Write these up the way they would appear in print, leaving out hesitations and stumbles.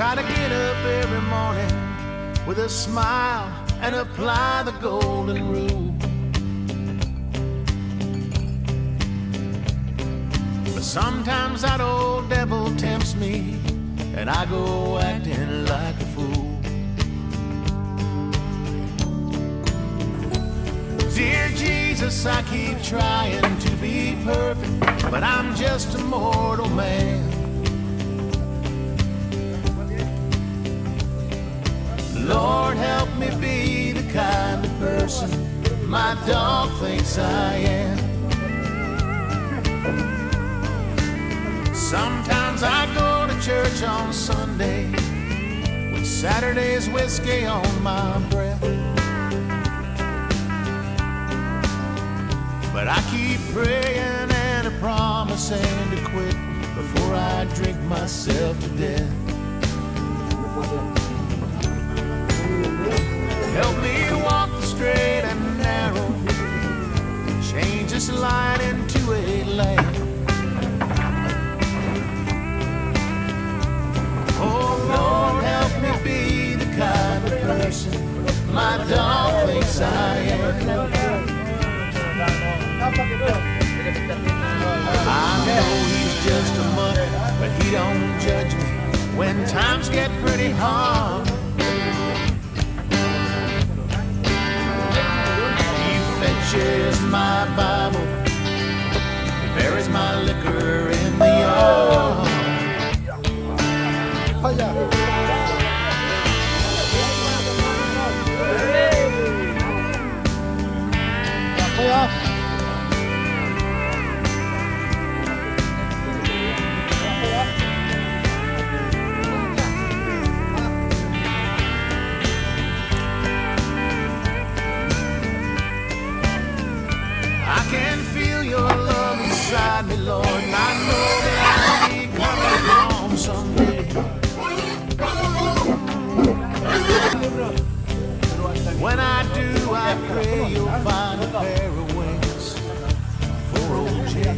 try to get up every morning with a smile and apply the golden rule. But sometimes that old devil tempts me and I go acting like a fool. Dear Jesus, I keep trying to be perfect, but I'm just a mortal man. Lord, help me be the kind of person my dog thinks I am. Sometimes I go to church on Sunday with Saturday's whiskey on my breath. But I keep praying and a promising to quit before I drink myself to death. Help me walk the straight and narrow, change this light into a lamp. Oh Lord, help me be the kind of person my dog thinks I am. I know he's just a mutt, but he don't judge me when times get pretty hard. He fetches my Bible, he buries my liquor in the yard. I can feel your love inside me, Lord, and I know that I'll be coming home someday. When I do, I pray you'll find a pair of wings for old Jay.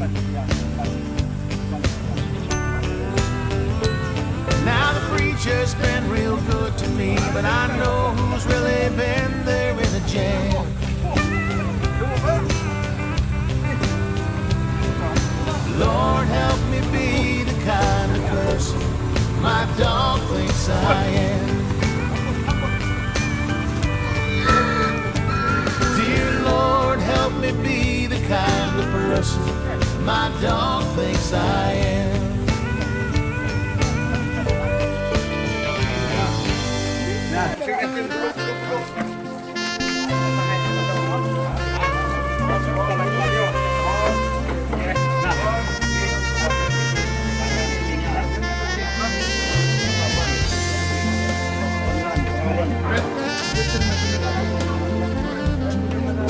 Now the preacher's been real good to me, but I know who's really been there in the jam. Lord, help me be the kind of person my dog thinks I am. Dear Lord, help me be the kind of person my dog thinks I am.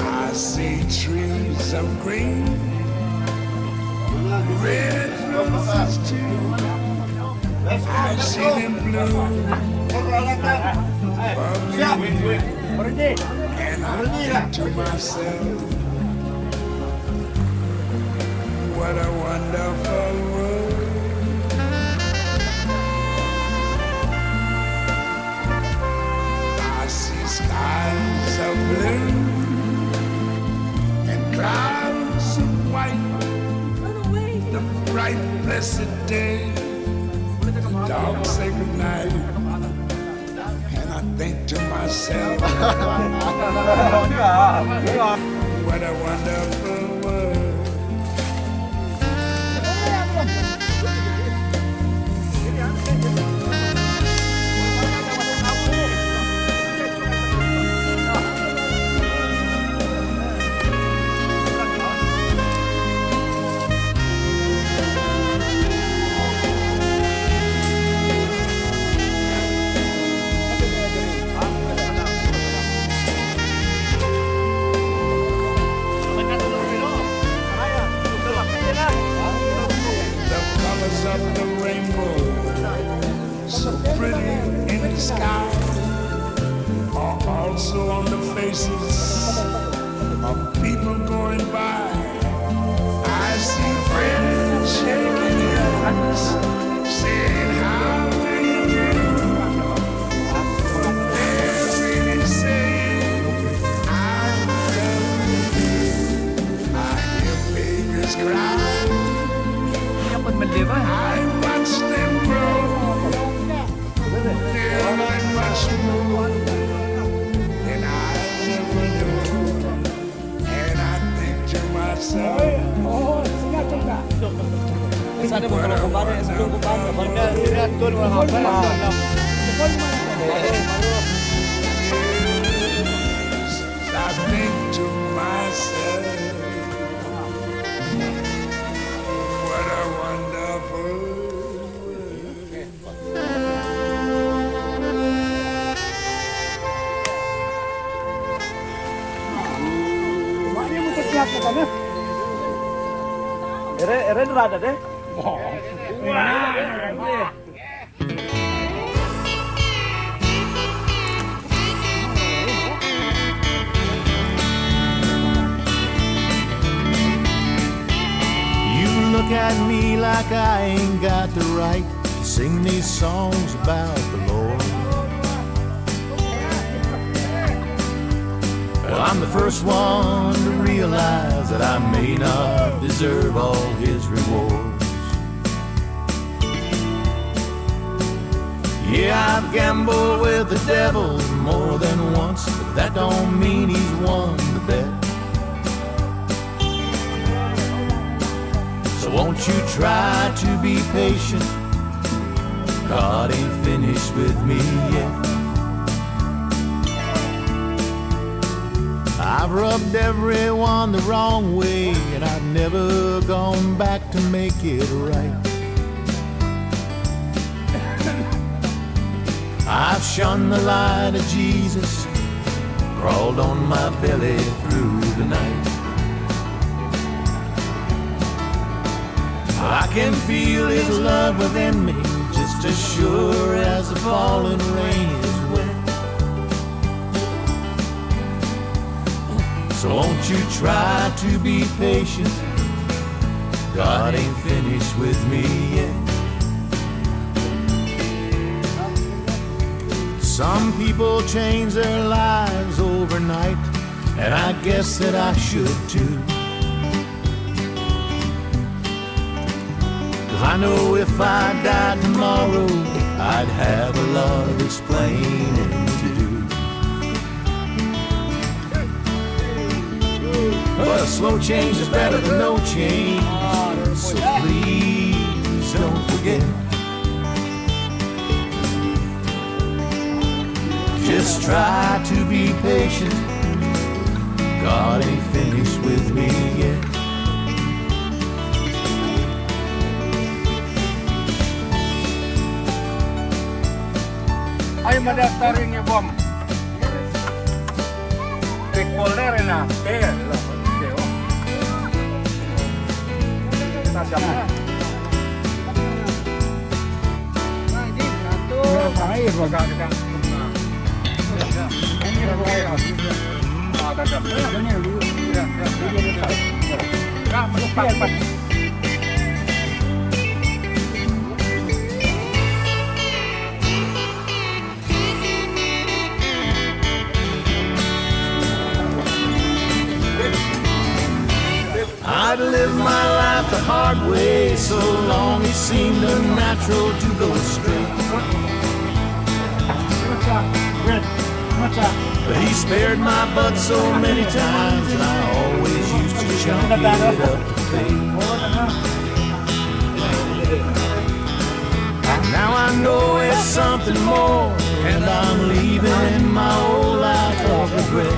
I see trees of green, red roses too. I see them bloom for me, and I think to myself, what a wonderful world. I see skies of blue and clouds of white, the bright blessed day, the dark sacred night, and I think to myself, what a wonderful world. Of the rainbow, so pretty in the sky, are also on the faces of people going by. I see friends shaking hands, saying how do you do. sana mo kalau kumpare, sebelum kumpare baru Tidak tun wala kapal. I think to myself, what a wonderful world. Maknya mo sa siyak na kana. ere rada deh. You look at me like I ain't got the right to sing these songs about the Lord. Well, I'm the first one to realize that I may not deserve all his rewards. Yeah, I've gambled with the devil more than once, but that don't mean he's won the bet. So won't you try to be patient? God ain't finished with me yet. I've rubbed everyone the wrong way, and I've never gone back to make it right. I've shunned the light of Jesus, crawled on my belly through the night. I can feel his love within me, just as sure as the falling rain is wet. So won't you try to be patient? God ain't finished with me yet. Some people change their lives overnight, and I guess that I should too. 'Cause I know if I died tomorrow, I'd have a lot of explaining to do. But a slow change is better than no change, so please don't forget. Just try to be patient. God ain't finished with me yet. Ay madaftarin niya bom. Pick folder na. Kaya lah. Kaya. Tasya na. Ay, wag ka. I'd lived my life the hard way, so long it seemed unnatural to go straight. But he spared my butt so many times, and I always used to chunk it up to fate. Now I know it's something more, and I'm leaving in my old life of regret.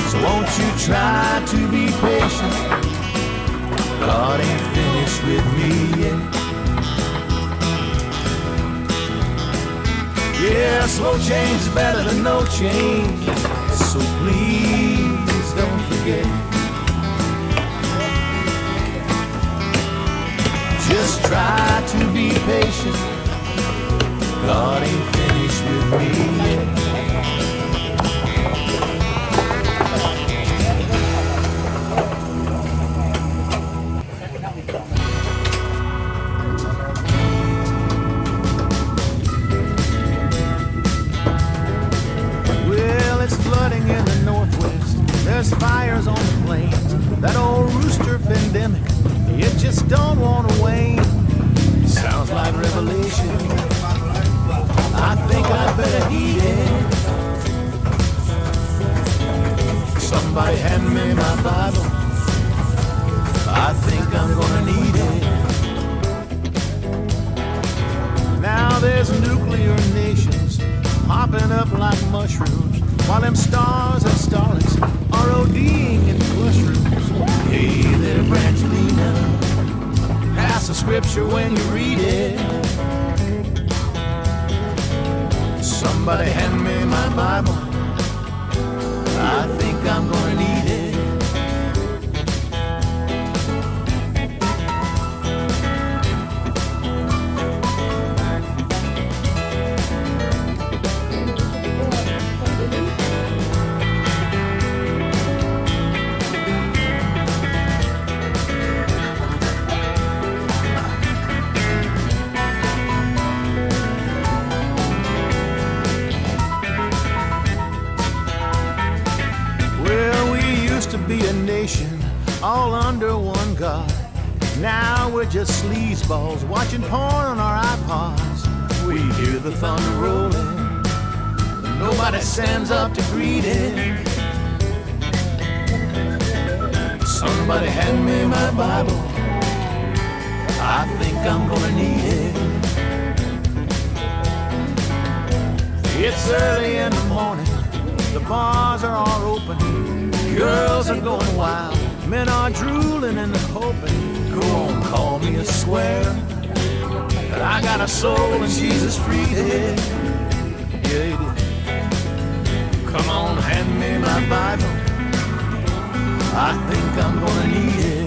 So won't you try to be patient? God ain't finished with me yet. Yeah, slow change is better than no change, so please don't forget. Just try to be patient. God ain't finished with me yet. Flooding in the northwest, there's fires on the plains. That old rooster pandemic, it just don't want to wane. Sounds like revelation. I think I'd better heed it. Somebody hand me my Bible. I'm gonna need it. Now there's nuclear nations popping up like mushrooms, while them stars and starlets are ODing in mushrooms. Hey there, Brangelina, pass the scripture when you read it. Somebody hand me my Bible, I think I'm gonna need it. To be a nation all under one God. Now we're just sleazeballs watching porn on our iPods. We hear the thunder rolling, but nobody stands up to greet it. Somebody hand me my Bible, I think I'm gonna need it. It's early in the morning, the bars are all open. Girls are going wild, men are drooling and hoping. Go on, call me a square, but I got a soul and Jesus freed it. Yeah, he did. Come on, hand me my Bible, I think I'm gonna need it.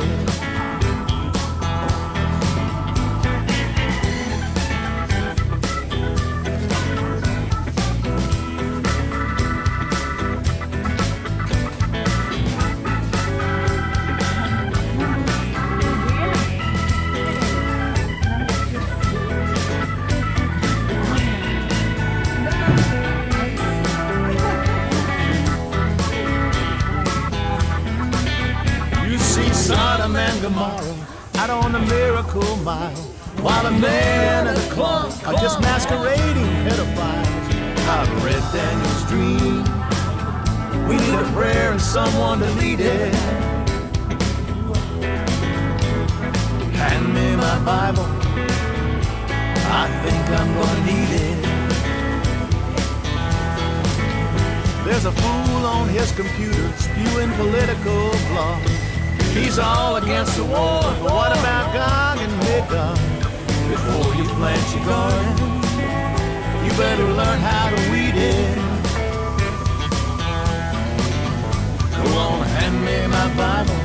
Sodom and Gomorrah out on the Miracle Mile, while the men of the club are just masquerading pedophiles. I've read Daniel's dream. We need a prayer and someone to lead it. Hand me my Bible, I think I'm gonna need it. There's a fool on his computer spewing political blah. He's all against the war, but what about Gog and Magog? Before you plant your garden, you better learn how to weed it. Go on, hand me my Bible,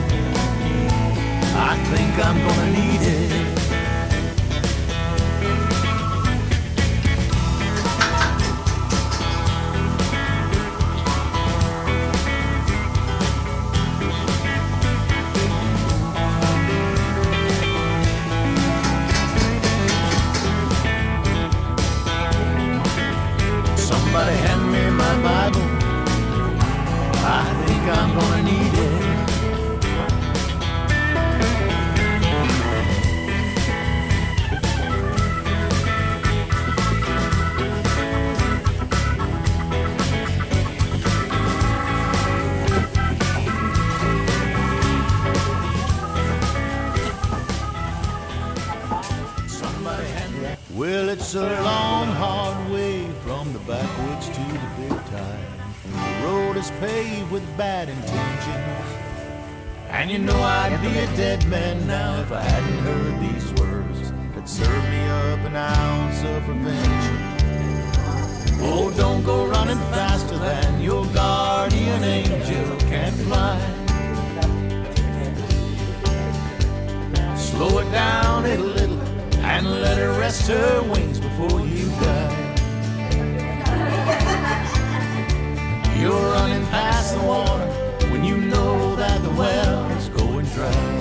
I think I'm gonna need it. Somebody hand me my Bible, I think I'm gonna need it. Somebody hand me. Well, it's a long, hard way from the backwoods to the big time. The road is paved with bad intentions, and you know I'd be a dead man now if I hadn't heard these words that served me up an ounce of prevention. Oh, don't go running faster than your guardian angel can fly. Slow it down a little and let her rest her wings before you die. You're running past the water when you know that the well is going dry.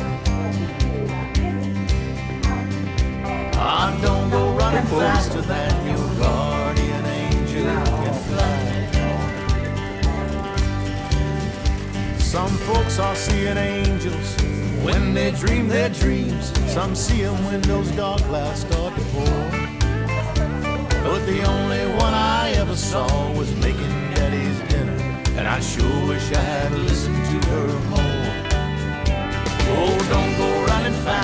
Don't go running faster than your guardian angel can fly. Some folks are seeing angels when they dream their dreams. Some see them when those dark clouds start to pour. But the only one I ever saw was making Daddy's dinner, and I sure wish I had listened to her more. Oh, don't go running fast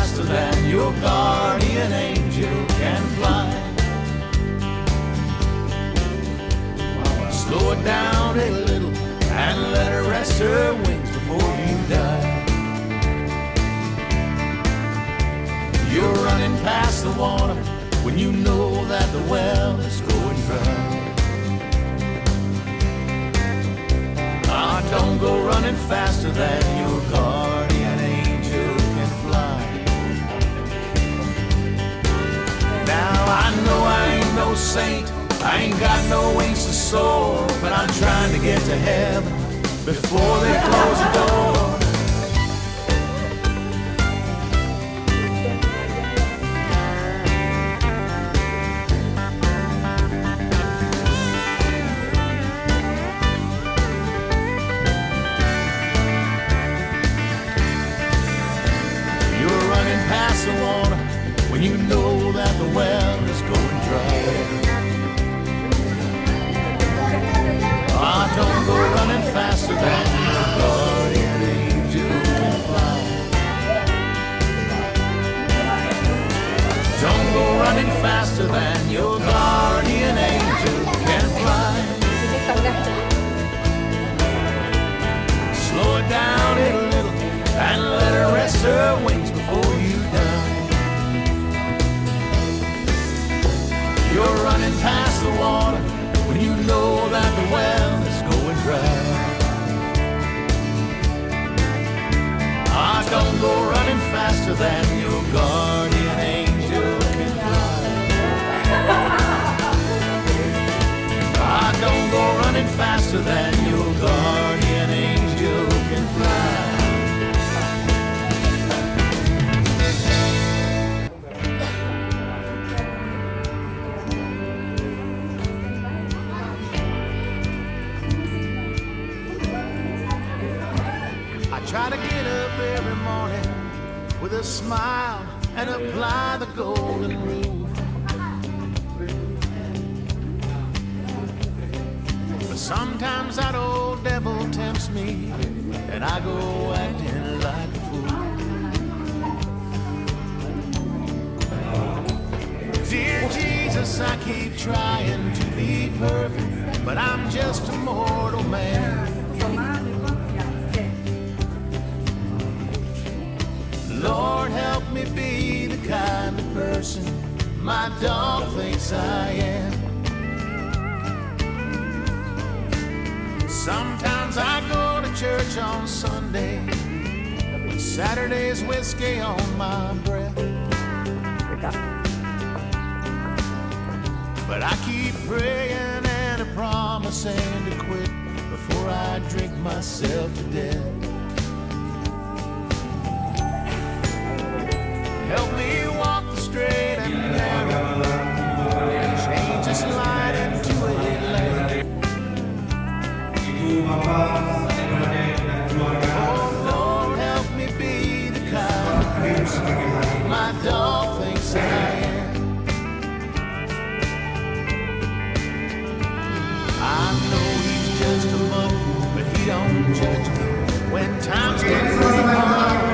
your guardian angel can fly. Slow it down a little and let her rest her wings before you die. You're running past the water when you know that the well is going dry. Don't go running faster than your guardian angel can fly. Now I know I ain't no saint, I ain't got no wings to soar, but I'm trying to get to heaven before they close the door. The water when you know that the well is going dry. Don't go running faster than your guardian angel can fly. Don't go running faster than your guardian angel can fly. Slow it down a little and let her rest her wings before you die. You're running past the water when you know that the well is going dry. Don't go running faster than your guardian angel can fly. Don't go running faster than your guardian angel can fly. Try to get up every morning with a smile and apply the golden rule. But sometimes that old devil tempts me and I go acting like a fool. Dear Jesus, I keep trying to be perfect, but I'm just a mortal man. Lord, help me be the kind of person my dog thinks I am. Sometimes I go to church on Sunday, but Saturday's whiskey on my breath. But I keep praying and a promising to quit before I drink myself to death. Help me walk the straight and narrow, change this light into a light. Oh Lord, help me be the kind of person my dog thinks I am. I know he's just a monkey, but he don't judge me when times get pretty hard.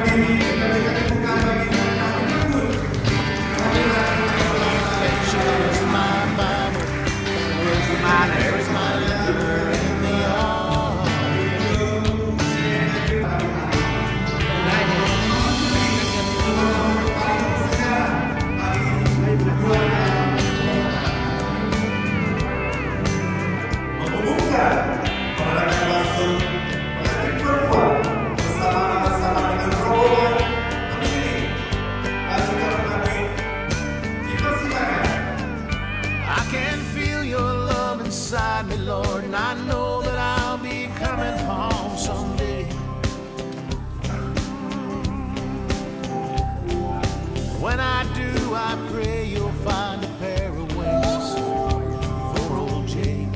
There's my Bible, there's my liquor in the yard. Inside me, Lord, and I know that I'll be coming home someday. When I do, I pray you'll find a pair of wings for old Jake.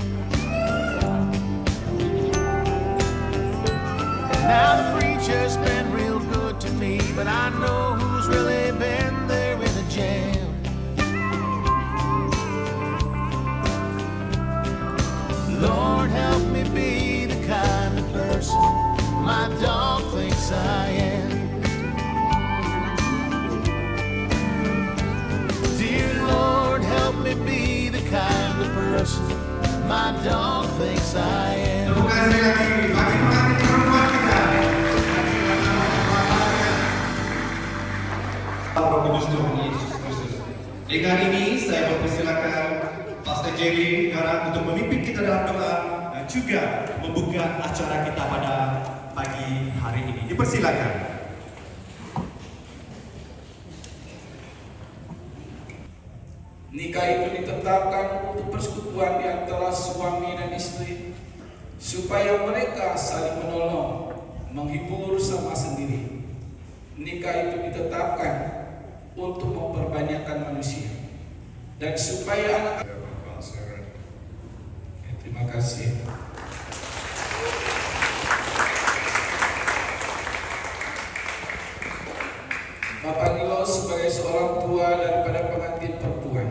Now the preacher's been real good to me, but I know who's really been there in the jam. Lord, help me be the kind of person my dog thinks I am. my dog thinks I am. Terima kasih lagi bagi pengantin perempuan kita. Roh Kudus Tuhan Yesus Kristus. Dengan hari ini saya mempersilakan Pastor Jerry Garang untuk memimpin kita dalam doa dan juga membuka acara kita pada pagi hari ini. Dipersilakan. Nikah itu ditetapkan untuk persekutuan di antara suami dan istri, supaya mereka saling menolong, menghibur sama sendiri. Nikah itu ditetapkan untuk memperbanyakkan manusia dan supaya anak. Terima kasih. Bapak Nilo sebagai seorang tua daripada pengantin perempuan,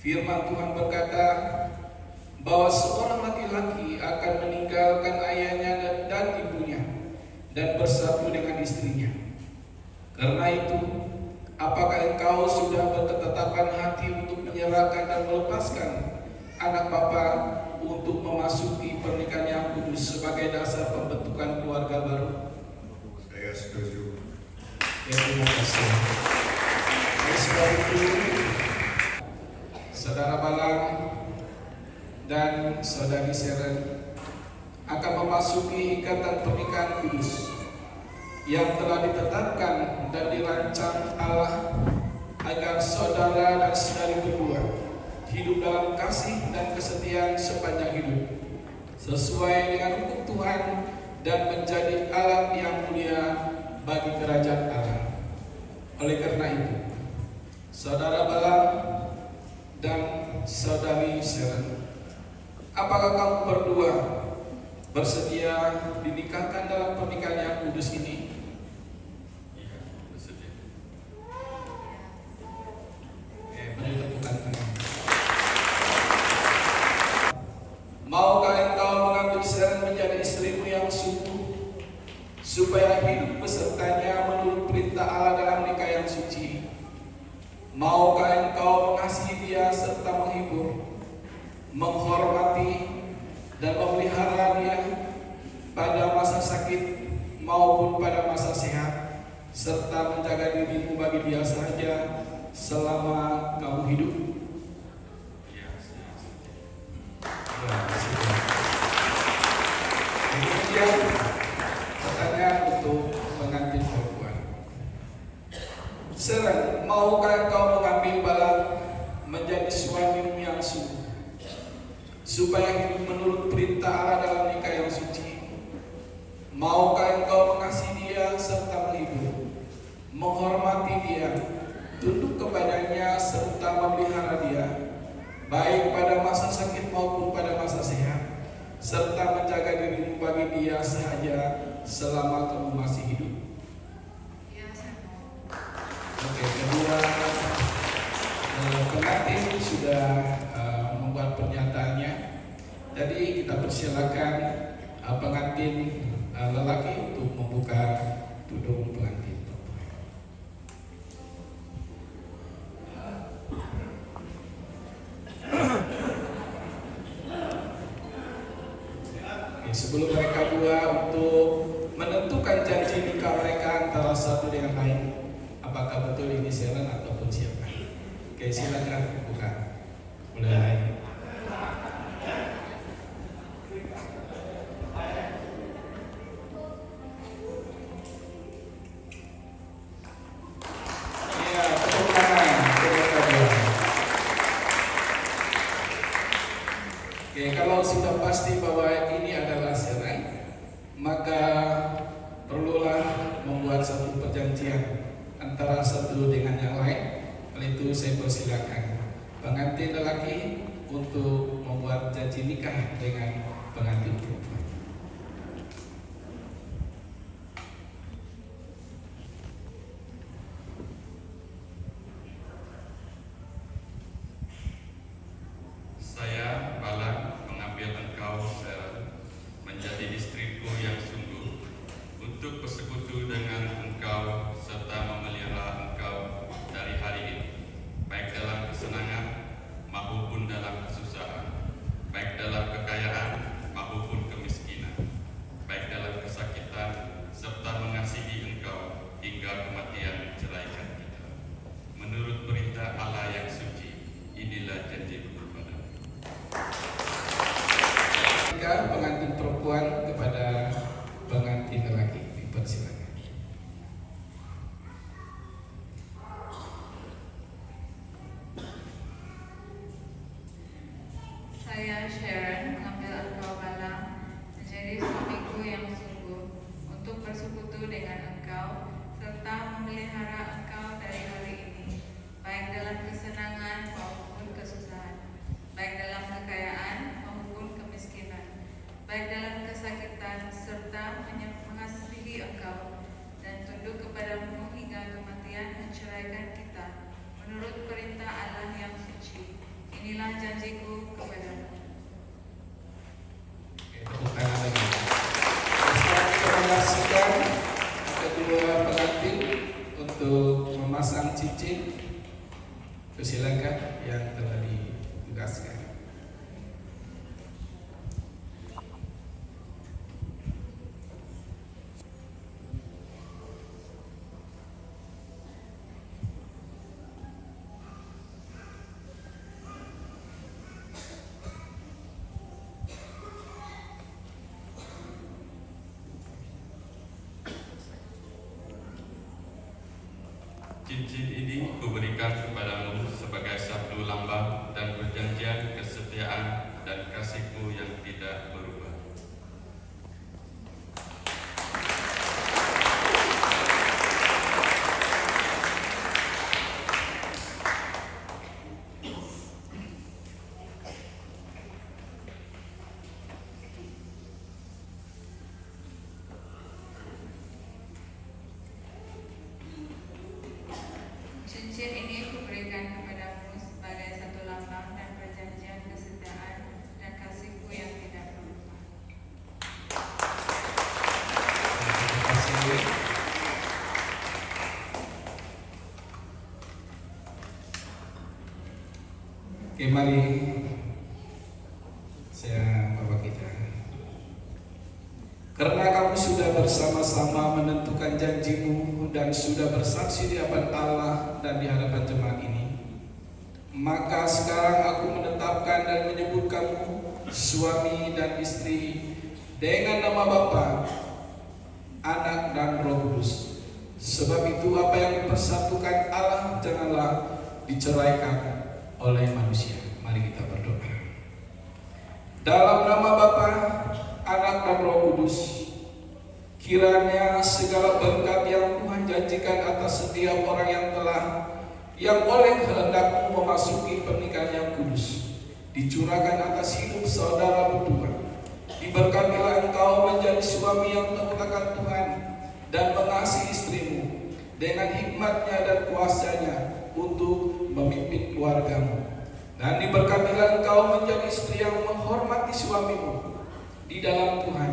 firman Tuhan berkata bahwa seorang laki-laki akan meninggalkan ayahnya dan ibunya dan bersatu dengan istrinya. Karena itu, apakah engkau sudah berketetapan hati untuk menyerahkan dan melepaskan anak bapa untuk memasuki pernikahan yang kudus sebagai dasar pembentukan keluarga baru? Saya setuju. Ya, terima kasih. Oleh sebab itu, Saudara Balang dan Saudari Seren akan memasuki ikatan pernikahan kudus yang telah ditetapkan dan dirancang Allah agar saudara dan saudari berdua hidup dalam kasih dan kesetiaan sepanjang hidup sesuai dengan hukum Tuhan dan menjadi alat yang mulia bagi kerajaan Allah. Oleh karena itu, Saudara Balang dan Saudari Seren, apakah kamu berdua bersedia dinikahkan dalam pernikahan yang kudus ini? Iya, bersedia. Beri tepukan tangan. Maukah engkau mengambil Seren menjadi istrimu yang sungguh, supaya hidup besertanya menurut perintah Allah dalam nikah yang suci? Maukah engkau mengasihi dia serta menghibur, menghormati dan memelihara dia pada masa sakit maupun pada masa sehat, serta menjaga dirimu bagi dia saja selama kamu hidup? Kemudian pertanyaan untuk pengantin perempuan. Seren, maukah engkau mengambil Balang menjadi suamimu yang sungguh, supaya hidup menurut perintah Allah dalam nikah yang suci? Maukah engkau mengasihi dia serta menghibur, menghormati dia, tunduk kepadanya serta memelihara dia, baik pada masa sakit maupun pada masa sehat, serta menjaga dirimu bagi dia saja selama kamu masih hidup? Oke, kedua pengantin sudah membuat pernyataannya. Jadi kita persilakan pengantin lelaki untuk membuka tudung pengantin perempuan. Sebelum mereka dua untuk menentukan janji nikah mereka antara satu dengan lain, apakah betul ini Seren ataupun siapa? Oke, silakan buka. Mulai. Ya, tepuk tangan untuk mereka dua. Oke, kalau sudah pasti bahwa ini adalah Seren, maka perlulah membuat satu perjanjian antara satu dengan yang lain. Oleh itu saya persilakan pengantin lelaki untuk membuat janji nikah dengan pengantin perempuan. Saya, Balang, mengambil engkau, Seren, menjadi istriku yang sungguh, untuk bersekutu dengan engkau serta memelihara engkau dari hari ini, baik dalam kesenangan maupun dalam kesusahan, menikah pengantin perempuan kepada pengantin lelaki. Dipersilakan. Saya Sharon mengambil engkau Bala menjadi suamiku yang sungguh untuk bersekutu dengan engkau serta memelihara engkau dari hari ini, baik dalam kesenangan maupun kesusahan, baik dalam kekayaan maupun kemiskinan, baik dalam kesakitan serta mengasihi engkau dan tunduk kepadamu hingga kematian menceraikan kita menurut perintah Allah yang suci. Inilah janjiku kepadamu. Tepuk tangan lagi. Sekarang kita menyaksikan kedua pengantin untuk memasang cincin. Silakan yang telah ditugaskan. Cincin ini kuberikan kepadamu sebagai sabdu lambang dan perjanjian kesetiaan dan kasihku yang tidak berubah. Cincin ini kuberikan kepadamu sebagai satu lambang dan perjanjian kesetiaan dan kasihku yang tidak berubah. Terima kasih. Oke, mari saya bawa kita. Karena kamu sudah bersama-sama menentukan janjimu dan sudah bersaksi di hadapan Allah dan di hadapan jemaat ini, maka sekarang aku menetapkan dan menyebut kamu suami dan istri dengan nama Bapa, Anak dan Roh Kudus. Sebab itu apa yang dipersatukan Allah janganlah diceraikan oleh manusia. Mari kita berdoa. Dalam nama Bapa, Anak dan Roh Kudus, kiranya segala berkat yang Tuhan janjikan atas setiap orang yang oleh kehendak-Mu memasuki pernikahan yang kudus dicurahkan atas hidup saudara berdua. Diberkatilah engkau menjadi suami yang takut akan Tuhan dan mengasihi istrimu dengan hikmatnya dan kuasanya untuk memimpin keluargamu. Dan diberkatilah engkau menjadi istri yang menghormati suamimu di dalam Tuhan,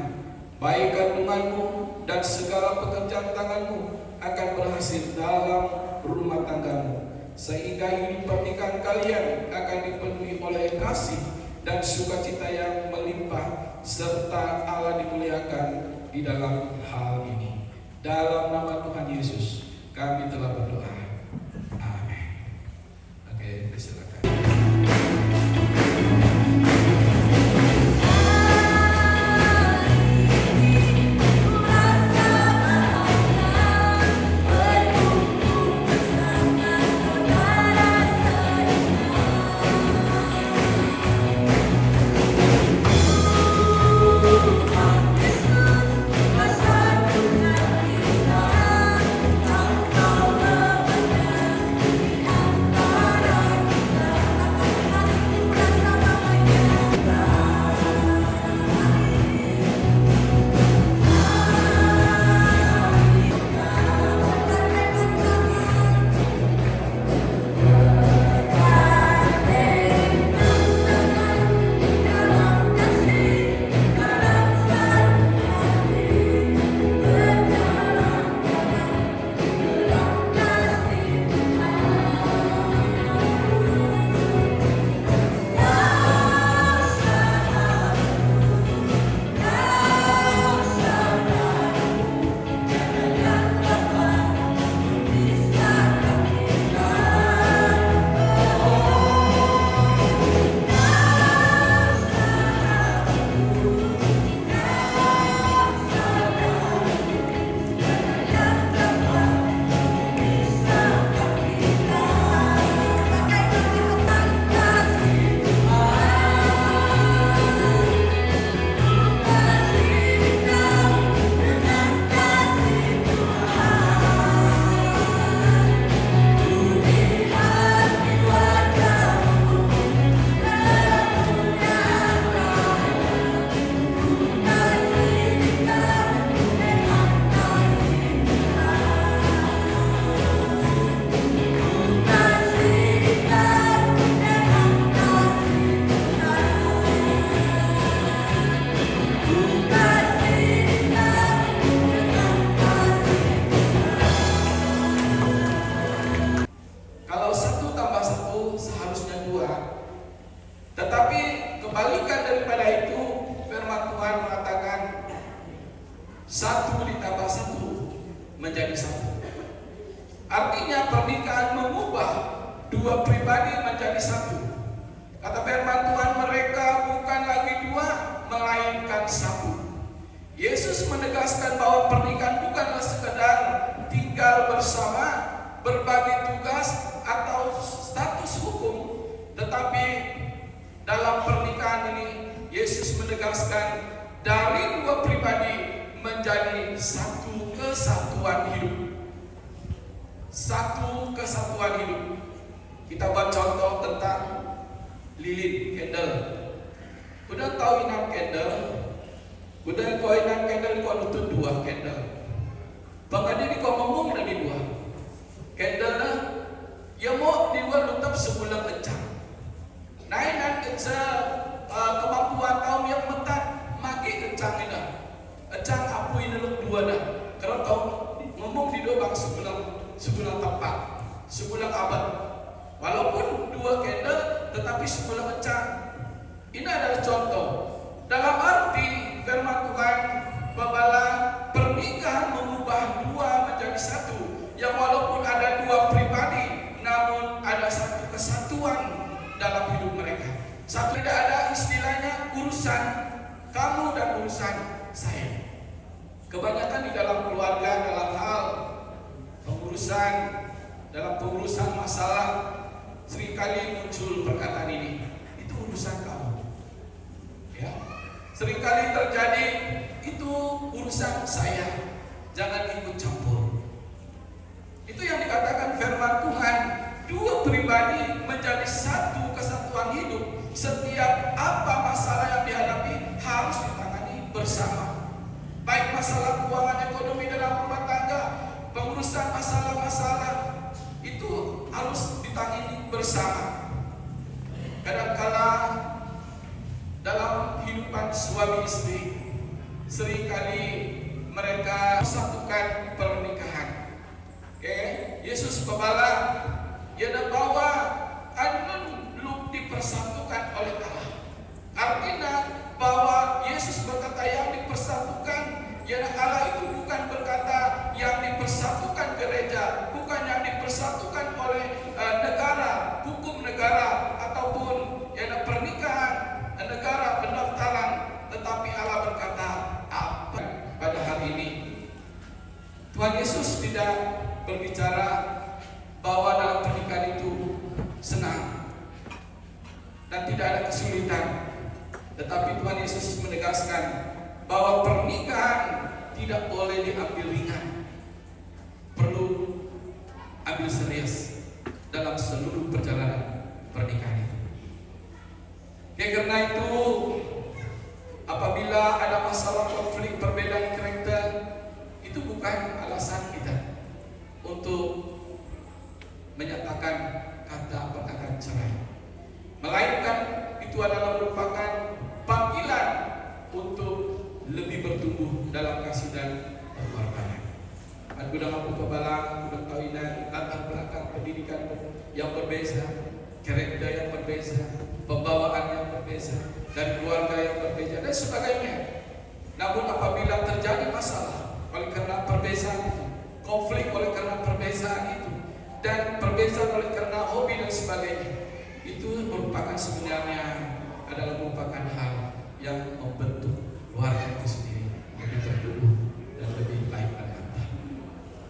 baik kandunganmu dan segala pekerjaan tanganmu akan berhasil dalam rumah tanggamu, sehingga hidup pernikahan kalian akan dipenuhi oleh kasih dan sukacita yang melimpah, serta Allah dimuliakan di dalam hal ini. Dalam nama Tuhan Yesus kami telah berdoa. Amin. Oke, silakan. Kita Yesus menegaskan bahwa pernikahan bukanlah sekedar tinggal bersama, berbagi tugas, atau status hukum, tetapi dalam pernikahan ini Yesus menegaskan dari dua pribadi menjadi satu kesatuan hidup. Satu kesatuan hidup. Kita buat contoh tentang lilin, candle. Udah tahu inap candle? Udah kau inap candle kau nutut dua candle. Bangkali ni kau ngomong dari dua. Candle na, ya mau dua lutap sebulan kencang. Nainan kemampuan kaum yang metat, maki kencang ini. Kencang apa ini lu dua dah. Kalau kau ngomong di dua bang sebulan tepat, sebulan abad. Walaupun dua candle, tetapi sebulan kencang. Ini adalah contoh. Dalam arti firman Tuhan bahwa pernikahan mengubah dua menjadi satu. Yang walaupun ada dua pribadi, namun ada satu kesatuan dalam hidup mereka. Satu, tidak ada istilahnya urusan kamu dan urusan saya. Kebanyakan di dalam keluarga dalam hal dalam pengurusan masalah seringkali muncul perkataan ini. Itu urusan kamu. Ya. Seringkali terjadi itu urusan saya. Jangan ikut campur. Itu yang dikatakan firman Tuhan. Dua pribadi menjadi satu kesatuan hidup. Setiap apa masalah yang dihadapi harus ditangani bersama. Baik masalah keuangan ekonomi dalam rumah tangga, pengurusan masalah-masalah itu harus ditangani bersama. Kadang-kala dalam kehidupan suami istri seringkali mereka satukan pernikahan. Yesus pebala ia dah bawa anun lu dipersatukan oleh Allah. Artinya bahwa Yesus berkata yang dipersatukan, ialah Allah itu bukan berkata yang dipersatukan gereja, bukan yang dipersatukan oleh negara, hukum negara ataupun ialah pernikahan negara pendaftaran, tetapi Allah berkata apa pada hari ini. Tuhan Yesus tidak berbicara bahwa dalam pernikahan itu senang dan tidak ada kesulitan, tetapi Tuhan Yesus menegaskan bahwa pernikahan tidak boleh diambil ringan, perlu ambil serius dalam seluruh perjalanan pernikahan itu. Karena itu apabila ada masalah konflik perbedaan karakter, itu bukan alasan kita untuk menyatakan kata perkataan cerai, melainkan itu adalah merupakan panggilan untuk lebih bertumbuh dalam kasih dan pengorbanan. Aku dah mampu pebalang, aku tahuinan latar belakang pendidikan yang berbeza, karakter yang berbeza, pembawaan yang berbeza, dan keluarga yang berbeza dan sebagainya. Namun apabila terjadi masalah oleh karena perbezaan itu, konflik oleh karena perbezaan itu, dan perbezaan oleh karena hobi dan sebagainya, itu merupakan sebenarnya adalah merupakan hal yang membentuk keluarga itu sendiri lebih bertumbuh dan lebih baik dan mantap.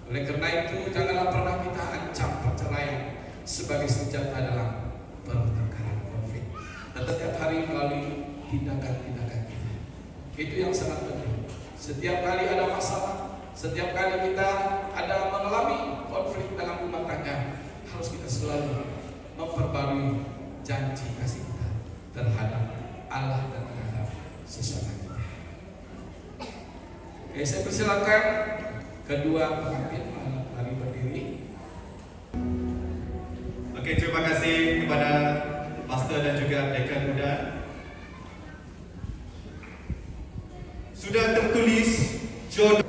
Oleh karena itu janganlah pernah kita ancam perceraian sebagai senjata dalam pertengkaran konflik. Dan setiap hari melalui tindakan-tindakan kita. Itu yang sangat penting. Setiap kali ada masalah, setiap kali kita ada mengalami konflik dalam rumah tangga, harus kita selalu memperbarui janji kasih kita terhadap Allah dan terhadap sesama kita. Oke, saya persilakan kedua pengantin mari berdiri. Oke, terima kasih kepada pastor dan juga dekan muda. Sudah tertulis jodoh.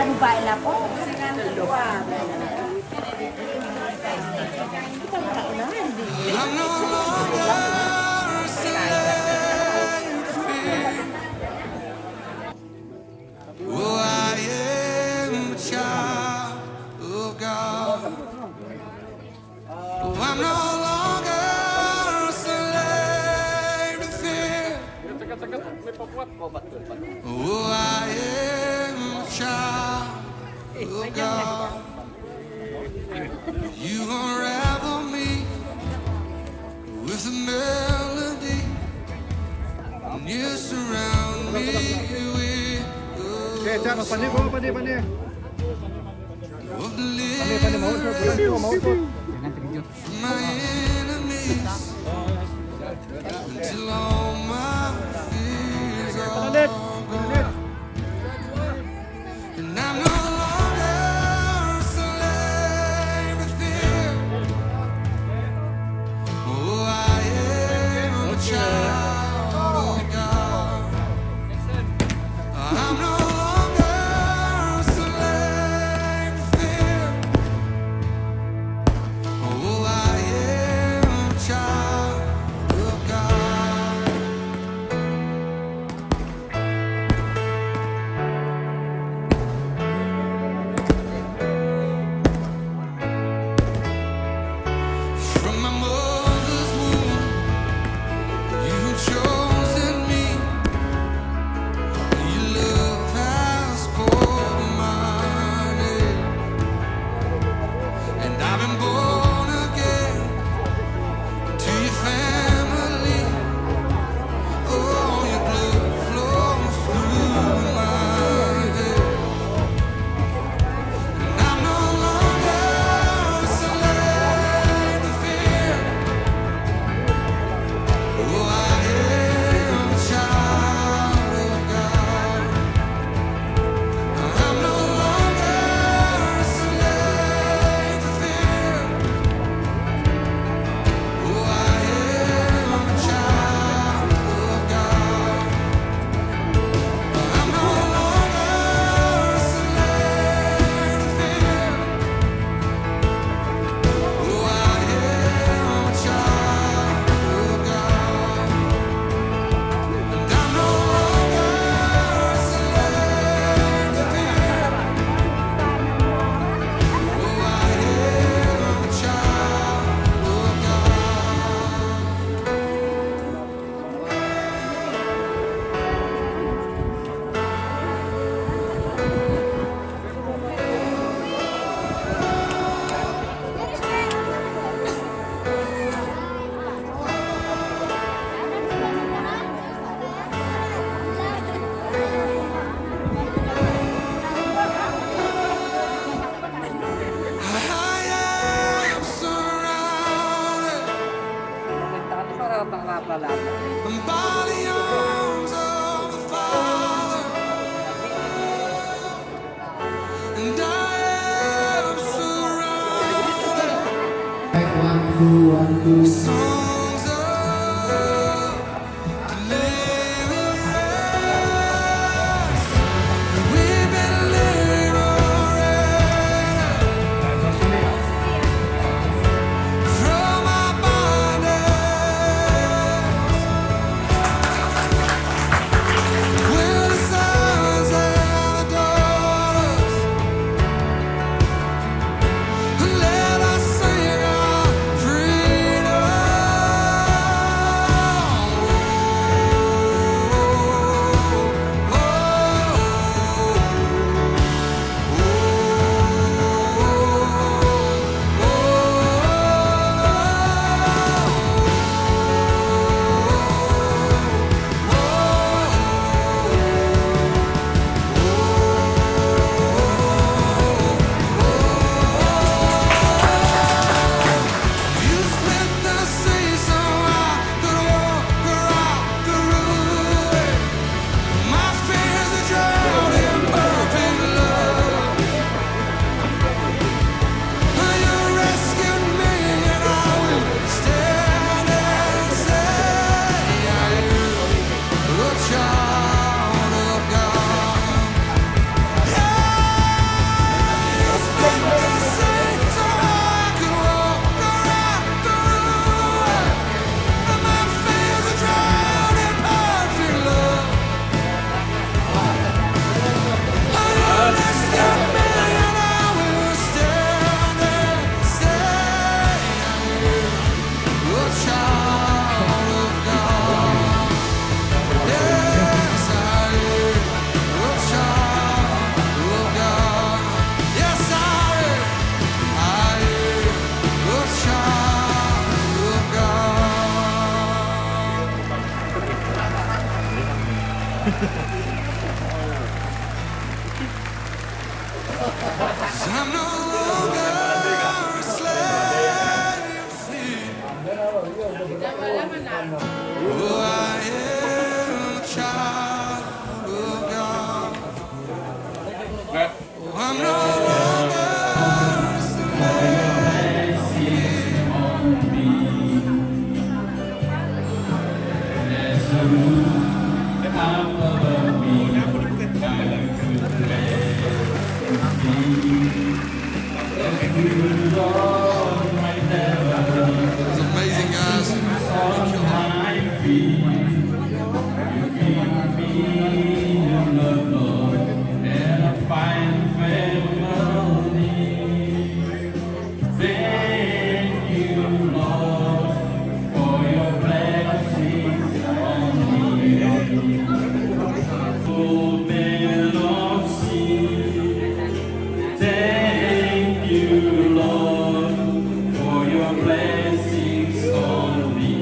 Ano ba ila po? I'm no longer a slave to fear. Oh, I am a child of God. Oh, I'm no longer a slave to fear. Oh, I am a child of God. You unravel me with a melody, and you surround me with of deliverance from my enemies until all my fears are gone. And I'm no longer a slave to fear. Oh, I am a child of God. I'm no longer a slave to fear. Oh, I am a child of God. From my mother's womb, you've chosen me. Your love has called my name, and I've been born again to your family. Oh, your blood flows through my veins, and I'm no longer a slave to fear. Oh, I am a child of God. I'm no longer a slave to fear. Oh, I am a child of God. I'm no longer a slave to fear. Oh, I am a child of God. And I'm no longer a slave to fear. Oh, I am a child of God. I am surrounded by the arms of the Father, and I am surrounded with songs of deliverance. We've been liberated from our bondage. We're the sons and the daughters. Let us sing our freedom. I'm no longer a slave to fear. Oh, I am a child of God. Oh, I'm no longer a slave to fear. It's amazing, guys. Thank you, Lord, for your blessings on me.